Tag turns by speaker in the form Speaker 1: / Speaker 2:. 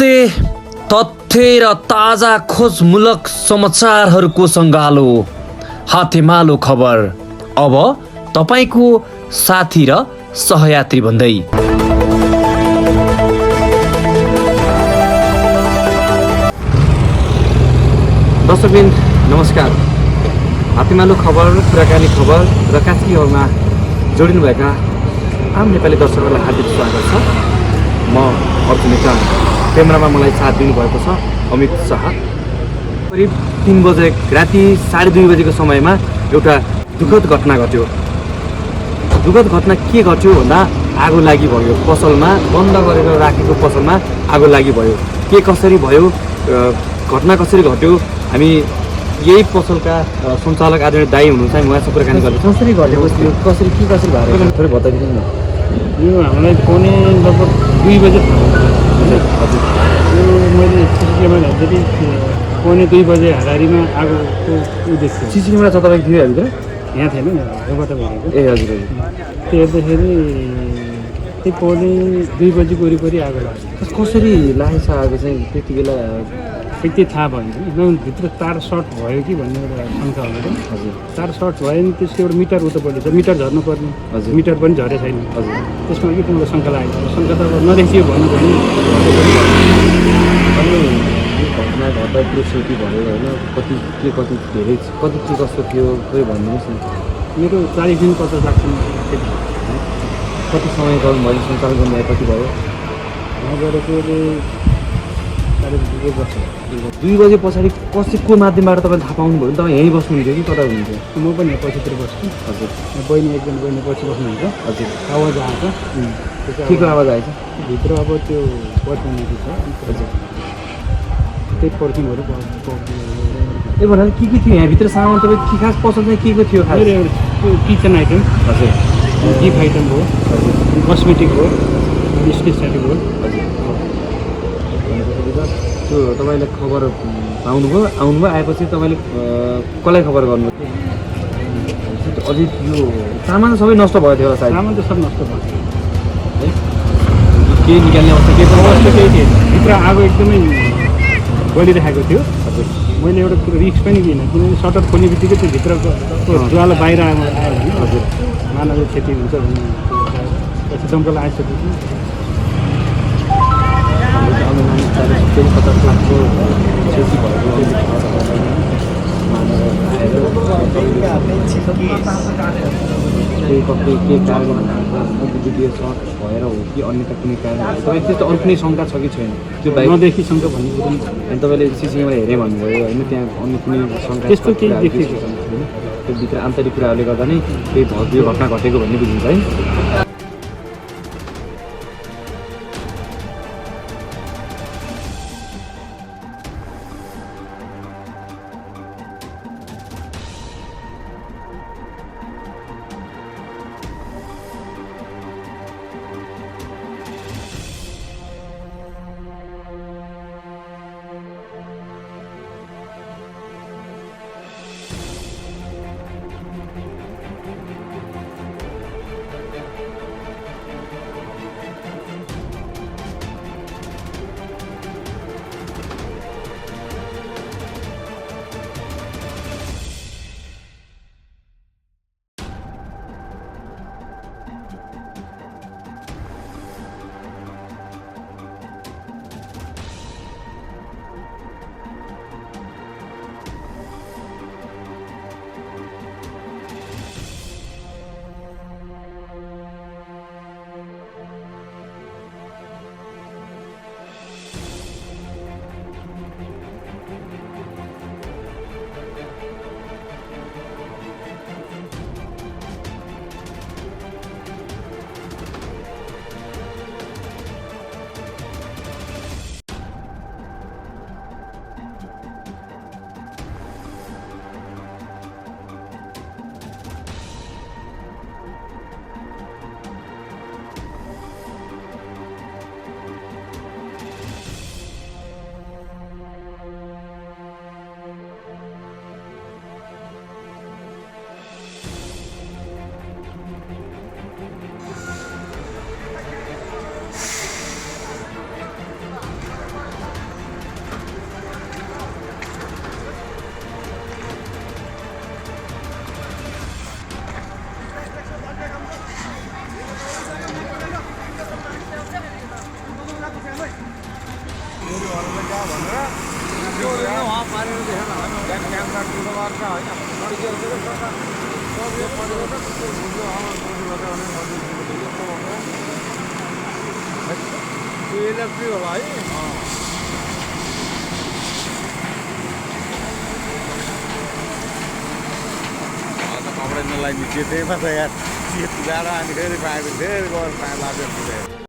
Speaker 1: नमस्ते। तथ्य र ताजा खोजमूलक समाचारहरूको सङ्गालो हातेमालो खबर अब तपाईको साथी र सहयात्री भन्दै। दर्शकबिन नमस्कार। हातेमालो खबर, कुराकानी खबर र कास्की खबरमा जोडिनुभएका आम नेपाली दर्शकहरूलाई हार्दिक स्वागत छ। म अर्जुन चाम, क्यामेरामा मलाई साथ दिनुभएको छ अमित शाह। करिब 3 बजे राति 2:30 बजेको समयमा एउटा दुःखद घटना घट्यो। दुःखद घटना के घट्यो भन्दा आगो लागि भयो। पसलमा बन्द गरेर राखेको पसलमा आगो लागि भयो। के कसरी भयो, घटना कसरी घट्यो, हामी यही पसलका सञ्चालक आदरणीय दाई हुनुहुन्छ, उहाँसँग कुराकानी गर्दैछौँ। कसरी घटेको थियो, कसरी भयो थोरै बताइदिनु न।
Speaker 2: यो हामीलाई पौने लगभग 2 बजे थाहा भयो।
Speaker 1: हजुर,
Speaker 2: यो मैले सिसी क्यामेरा हेर्दाखेरि पौने 2 बजे हाराहारीमा आगोको उद्देश्य
Speaker 1: सिसी क्यामेरा छ तपाईँको थियो भित्र?
Speaker 2: यहाँ थिएन, योबाट भइरहेको।
Speaker 1: ए हजुर हजुर।
Speaker 2: त्यो हेर्दाखेरि त्यही पौने 2 बजीको वरिपरि आगो लाग्यो।
Speaker 1: कसरी लागेछ आगो चाहिँ त्यति बेला?
Speaker 2: त्यति थाहा भएन कि भित्र तार सर्ट भयो कि भन्ने एउटा शङ्का हुँदैन।
Speaker 1: हजुर,
Speaker 2: तार सर्ट भयो भने त्यसको एउटा मिटर उता पऱ्यो, मिटर झर्नु पर्ने।
Speaker 1: हजुर,
Speaker 2: मिटर पनि झरे छैन।
Speaker 1: हजुर।
Speaker 2: त्यसमा अलिकति मलाई शङ्का लागेको छ। शङ्का त अब नदेखियो भन्नु भने
Speaker 1: अनि यो घटना घट्दा पुरो सेफ्टी भयो होइन? कति धेरै कति के कस्तो थियो खोइ भनिदिनुहोस् न।
Speaker 2: मेरो 40 दिन 50 लाख
Speaker 1: कति समय गर्नु भयो सञ्चालन गर्नु कति भयो?
Speaker 2: यहाँ गरेको 2 वर्ष।
Speaker 1: 2 बजे पछाडि कसैको माध्यमबाट तपाईँले थाहा पाउनुभयो भने तपाईँ यहीँ बस्नुहुन्थ्यो कि कता हुनुहुन्थ्यो?
Speaker 2: म पनि यहाँ पछितिर बस्छु।
Speaker 1: हजुर,
Speaker 2: एकजना बहिनी पछि बस्नुहुन्छ।
Speaker 1: हजुर।
Speaker 2: आवाज आएको
Speaker 1: के को आवाज आएछ?
Speaker 2: भित्र अब त्यो पर्फ्युमहरू छ।
Speaker 1: हजुर,
Speaker 2: त्यही पर्फ्युमहरू
Speaker 1: ए भनेर के थियो यहाँभित्र सामान? तपाईँ के खास पसल चाहिँ के को थियो खास?
Speaker 2: मेरो त्यो किचन आइटम,
Speaker 1: हजुर,
Speaker 2: गिफ्ट आइटम हो,
Speaker 1: हजुर,
Speaker 2: कस्मेटिक हो, अनि स्टेसनरी हो।
Speaker 1: हजुर। त्यो तपाईँले खबर पाउनुभयो, आउनुभयो, आएपछि तपाईँले कसलाई खबर गर्नुभयो? अझै यो सामान सबै नष्ट भयो थियो होला सायद?
Speaker 2: सामान त सब नष्ट भयो।
Speaker 1: है केही निकाल्ने अवस्था केही
Speaker 2: अवस्था केही थिएन। भित्र आगो एकदमै बलिरहेको थियो।
Speaker 1: हजुर,
Speaker 2: मैले एउटा कुरो रिस्क पनि लिइनँ, किनभने सटर खोल्ने बित्तिकै त्यो भित्रको ज्वाला बाहिर आयो भने
Speaker 1: हजुर,
Speaker 2: मानव क्षति हुन्छ भन्ने पछि दमकल आइसकेपछि
Speaker 1: 50 लाखको क्षति भएको के कारण विद्युतीय सर्ट भएर हो कि अन्यथा कुनै कारण हो? तपाईँ त्यस्तो अरू कुनै शङ्का छ कि छैन? त्यो बाहेक
Speaker 2: नदेखि शङ्का भन्ने कुरो पनि
Speaker 1: अनि तपाईँले सिसी क्यामेरा हेरेँ भन्नुभयो होइन? त्यहाँ अन्य कुनै शङ्का
Speaker 2: त्यस्तो केही देखेको
Speaker 1: छैन? त्यो भित्र आन्तरिक कुराहरूले गर्दा नै त्यही यो घटना घटेको भन्ने बुझिन्छ है?
Speaker 3: इलेक्ट्रिक होला है कपडा नलाग्ने चेतैमा त यार चेत जाडो अनि फेरि पानी फेरि गएर पानी लाग्यो